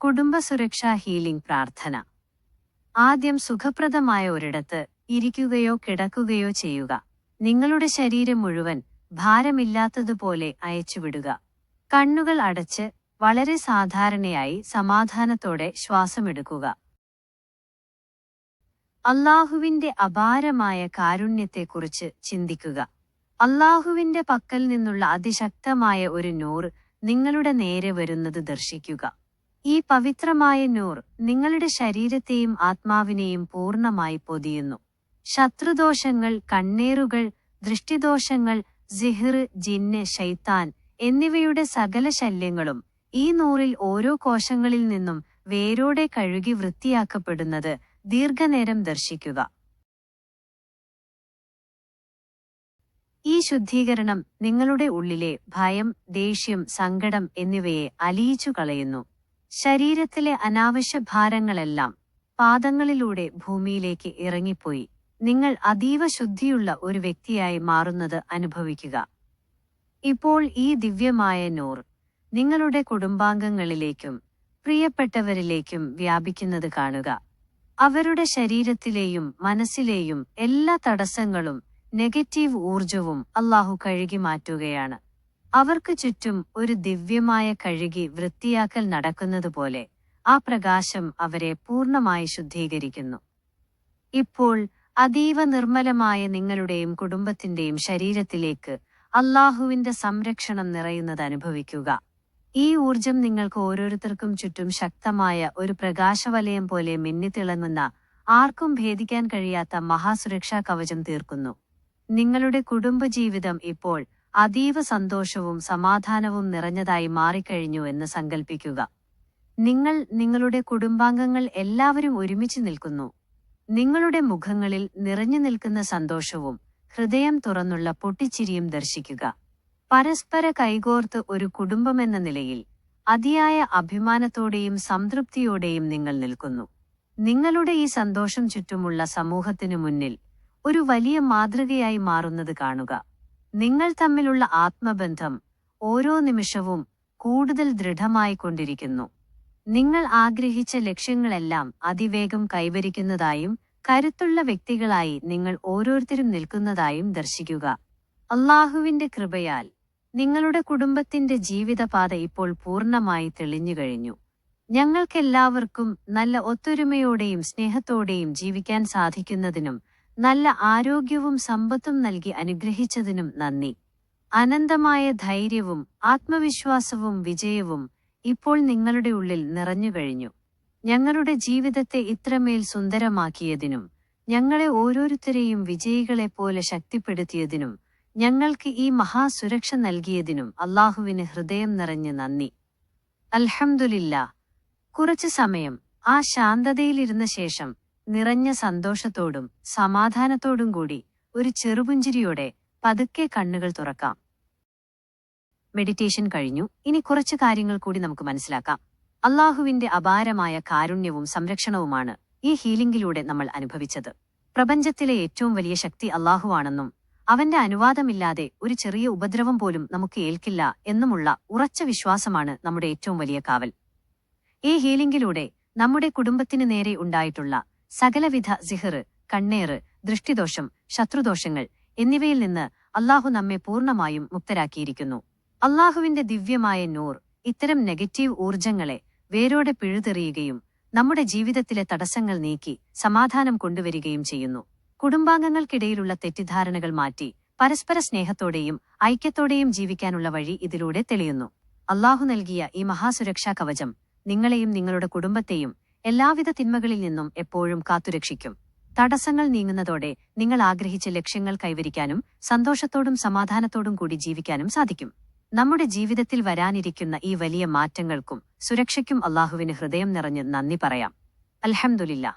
കുടുംബ സുരക്ഷാ ഹീലിംഗ് പ്രാർത്ഥന. ആദ്യം സുഖപ്രദമായ ഒരിടത്ത് ഇരിക്കുകയോ കിടക്കുകയോ ചെയ്യുക. നിങ്ങളുടെ ശരീരം മുഴുവൻ ഭാരമില്ലാത്തതുപോലെ അയച്ചുവിടുക. കണ്ണുകൾ അടച്ച് വളരെ സാധാരണയായി സമാധാനത്തോടെ ശ്വാസമെടുക്കുക. അല്ലാഹുവിന്റെ അപാരമായ കാരുണ്യത്തെക്കുറിച്ച് ചിന്തിക്കുക. അല്ലാഹുവിന്റെ പക്കൽ നിന്നുള്ള അതിശക്തമായ ഒരു നൂർ നിങ്ങളുടെ നേരെ വരുന്നത് ദർശിക്കുക. ഈ പവിത്രമായ നൂർ നിങ്ങളുടെ ശരീരത്തെയും ആത്മാവിനെയും പൂർണ്ണമായി പൊതിയുന്നു. ശത്രുദോഷങ്ങൾ, കണ്ണേറുകൾ, ദൃഷ്ടിദോഷങ്ങൾ, സിഹ്ർ, ജിന്ന്, ശൈത്താൻ എന്നിവയുടെ സകല ശല്യങ്ങളും ഈ നൂറിൽ ഓരോ കോശങ്ങളിൽ നിന്നും വേരോടെ കഴുകി വൃത്തിയാക്കപ്പെടുന്നത് ദീർഘനേരം ദർശിക്കുക. ഈ ശുദ്ധീകരണം നിങ്ങളുടെ ഉള്ളിലെ ഭയം, ദേഷ്യം, സങ്കടം എന്നിവയെ അലിയിച്ചു കളയുന്നു. ശരീരത്തിലെ അനാവശ്യ ഭാരങ്ങളെല്ലാം പാദങ്ങളിലൂടെ ഭൂമിയിലേക്ക് ഇറങ്ങിപ്പോയി നിങ്ങൾ അതീവ ശുദ്ധിയുള്ള ഒരു വ്യക്തിയായി മാറുന്നത് അനുഭവിക്കുക. ഇപ്പോൾ ഈ ദിവ്യമായ നൂർ നിങ്ങളുടെ കുടുംബാംഗങ്ങളിലേക്കും പ്രിയപ്പെട്ടവരിലേക്കും വ്യാപിക്കുന്നത് കാണുക. അവരുടെ ശരീരത്തിലെയും മനസ്സിലെയും എല്ലാ തടസ്സങ്ങളും നെഗറ്റീവ് ഊർജവും അല്ലാഹു കഴുകി മാറ്റുകയാണ്. അവർക്ക് ചുറ്റും ഒരു ദിവ്യമായ കഴുകി വൃത്തിയാക്കൽ നടക്കുന്നതുപോലെ ആ പ്രകാശം അവരെ പൂർണ്ണമായി ശുദ്ധീകരിക്കുന്നു. ഇപ്പോൾ അതീവ നിർമ്മലമായ നിങ്ങളുടെയും കുടുംബത്തിന്റെയും ശരീരത്തിലേക്ക് അല്ലാഹുവിന്റെ സംരക്ഷണം നിറയുന്നത് അനുഭവിക്കുക. ഈ ഊർജം നിങ്ങൾക്ക് ഓരോരുത്തർക്കും ചുറ്റും ശക്തമായ ഒരു പ്രകാശവലയം പോലെ മിന്നിത്തിളങ്ങുന്ന, ആർക്കും ഭേദിക്കാൻ കഴിയാത്ത മഹാസുരക്ഷാ കവചം തീർക്കുന്നു. നിങ്ങളുടെ കുടുംബജീവിതം ഇപ്പോൾ അതീവ സന്തോഷവും സമാധാനവും നിറഞ്ഞതായി മാറിക്കഴിഞ്ഞു എന്ന് സങ്കൽപ്പിക്കുക. നിങ്ങളുടെ കുടുംബാംഗങ്ങൾ എല്ലാവരും ഒരുമിച്ച് നിൽക്കുന്നു. നിങ്ങളുടെ മുഖങ്ങളിൽ നിറഞ്ഞു നിൽക്കുന്ന സന്തോഷവും ഹൃദയം തുറന്നുള്ള പൊട്ടിച്ചിരിയും ദർശിക്കുക. പരസ്പര കൈകോർത്ത് ഒരു കുടുംബമെന്ന നിലയിൽ അതിയായ അഭിമാനത്തോടെയും സംതൃപ്തിയോടെയും നിങ്ങൾ നിൽക്കുന്നു. നിങ്ങളുടെ ഈ സന്തോഷം ചുറ്റുമുള്ള സമൂഹത്തിനു മുന്നിൽ ഒരു വലിയ മാതൃകയായി മാറുന്നത് കാണുക. നിങ്ങൾ തമ്മിലുള്ള ആത്മബന്ധം ഓരോ നിമിഷവും കൂടുതൽ ദൃഢമായിക്കൊണ്ടിരിക്കുന്നു. നിങ്ങൾ ആഗ്രഹിച്ച ലക്ഷ്യങ്ങളെല്ലാം അതിവേഗം കൈവരിക്കുന്നതായും കരുത്തുള്ള വ്യക്തികളായി നിങ്ങൾ ഓരോരുത്തരും നിൽക്കുന്നതായും ദർശിക്കുക. അല്ലാഹുവിന്റെ കൃപയാൽ നിങ്ങളുടെ കുടുംബത്തിന്റെ ജീവിതപാത ഇപ്പോൾ പൂർണ്ണമായി തെളിഞ്ഞുകഴിഞ്ഞു. ഞങ്ങൾക്കെല്ലാവർക്കും നല്ല ഒത്തൊരുമയോടെയും സ്നേഹത്തോടെയും ജീവിക്കാൻ സാധിക്കുന്നതിനും നല്ല ആരോഗ്യവും സമ്പത്തും നൽകി അനുഗ്രഹിച്ചതിനും നന്ദി. അനന്തമായ ധൈര്യവും ആത്മവിശ്വാസവും വിജയവും ഇപ്പോൾ നിങ്ങളുടെ ഉള്ളിൽ നിറഞ്ഞുകഴിഞ്ഞു. ഞങ്ങളുടെ ജീവിതത്തെ ഇത്രമേൽ സുന്ദരമാക്കിയതിനും ഞങ്ങളെ ഓരോരുത്തരെയും വിജയികളെപ്പോലെ ശക്തിപ്പെടുത്തിയതിനും ഞങ്ങൾക്ക് ഈ മഹാസുരക്ഷ നൽകിയതിനും അല്ലാഹുവിന് ഹൃദയം നിറഞ്ഞ് നന്ദി. അൽഹംദുലില്ലാ. കുറച്ചു സമയം ആ ശാന്തതയിലിരുന്ന ശേഷം നിറഞ്ഞ സന്തോഷത്തോടും സമാധാനത്തോടും കൂടി ഒരു ചെറുപുഞ്ചിരിയോടെ പതുക്കെ കണ്ണുകൾ തുറക്കാം. മെഡിറ്റേഷൻ കഴിഞ്ഞു. ഇനി കുറച്ചു കാര്യങ്ങൾ കൂടി നമുക്ക് മനസ്സിലാക്കാം. അല്ലാഹുവിന്റെ അപാരമായ കാരുണ്യവും സംരക്ഷണവുമാണ് ഈ ഹീലിംഗിലൂടെ നമ്മൾ അനുഭവിച്ചത്. പ്രപഞ്ചത്തിലെ ഏറ്റവും വലിയ ശക്തി അല്ലാഹുവാണെന്നും അവന്റെ അനുവാദമില്ലാതെ ഒരു ചെറിയ ഉപദ്രവം പോലും നമുക്ക് ഏൽക്കില്ല എന്നുമുള്ള ഉറച്ച വിശ്വാസമാണ് നമ്മുടെ ഏറ്റവും വലിയ കാവൽ. ഈ ഹീലിംഗിലൂടെ നമ്മുടെ കുടുംബത്തിന് നേരെ ഉണ്ടായിട്ടുള്ള സകലവിധ സിഹ്ർ, കണ്ണേറ്, ദൃഷ്ടിദോഷം, ശത്രുദോഷങ്ങൾ എന്നിവയിൽ നിന്ന് അല്ലാഹു നമ്മെ പൂർണ്ണമായും മുക്തരാക്കിയിരിക്കുന്നു. അല്ലാഹുവിന്റെ ദിവ്യമായ നൂർ ഇത്തരം നെഗറ്റീവ് ഊർജങ്ങളെ വേരോടെ പിഴുതെറിയുകയും നമ്മുടെ ജീവിതത്തിലെ തടസ്സങ്ങൾ നീക്കി സമാധാനം കൊണ്ടുവരികയും ചെയ്യുന്നു. കുടുംബാംഗങ്ങൾക്കിടയിലുള്ള തെറ്റിദ്ധാരണകൾ മാറ്റി പരസ്പര സ്നേഹത്തോടെയും ഐക്യത്തോടെയും ജീവിക്കാനുള്ള വഴി ഇതിലൂടെ തെളിയുന്നു. അല്ലാഹു നൽകിയ ഈ മഹാസുരക്ഷാ കവചം നിങ്ങളെയും നിങ്ങളുടെ കുടുംബത്തെയും എല്ലാവിധ തിന്മകളിൽ നിന്നും എപ്പോഴും കാത്തുരക്ഷിക്കും. തടസ്സങ്ങൾ നീങ്ങുന്നതോടെ നിങ്ങൾ ആഗ്രഹിച്ച ലക്ഷ്യങ്ങൾ കൈവരിക്കാനും സന്തോഷത്തോടും സമാധാനത്തോടും കൂടി ജീവിക്കാനും സാധിക്കും. നമ്മുടെ ജീവിതത്തിൽ വരാനിരിക്കുന്ന ഈ വലിയ മാറ്റങ്ങൾക്കും സുരക്ഷയ്ക്കും അല്ലാഹുവിന് ഹൃദയം നിറഞ്ഞ് നന്ദി പറയാം. അൽഹംദുലില്ലാ.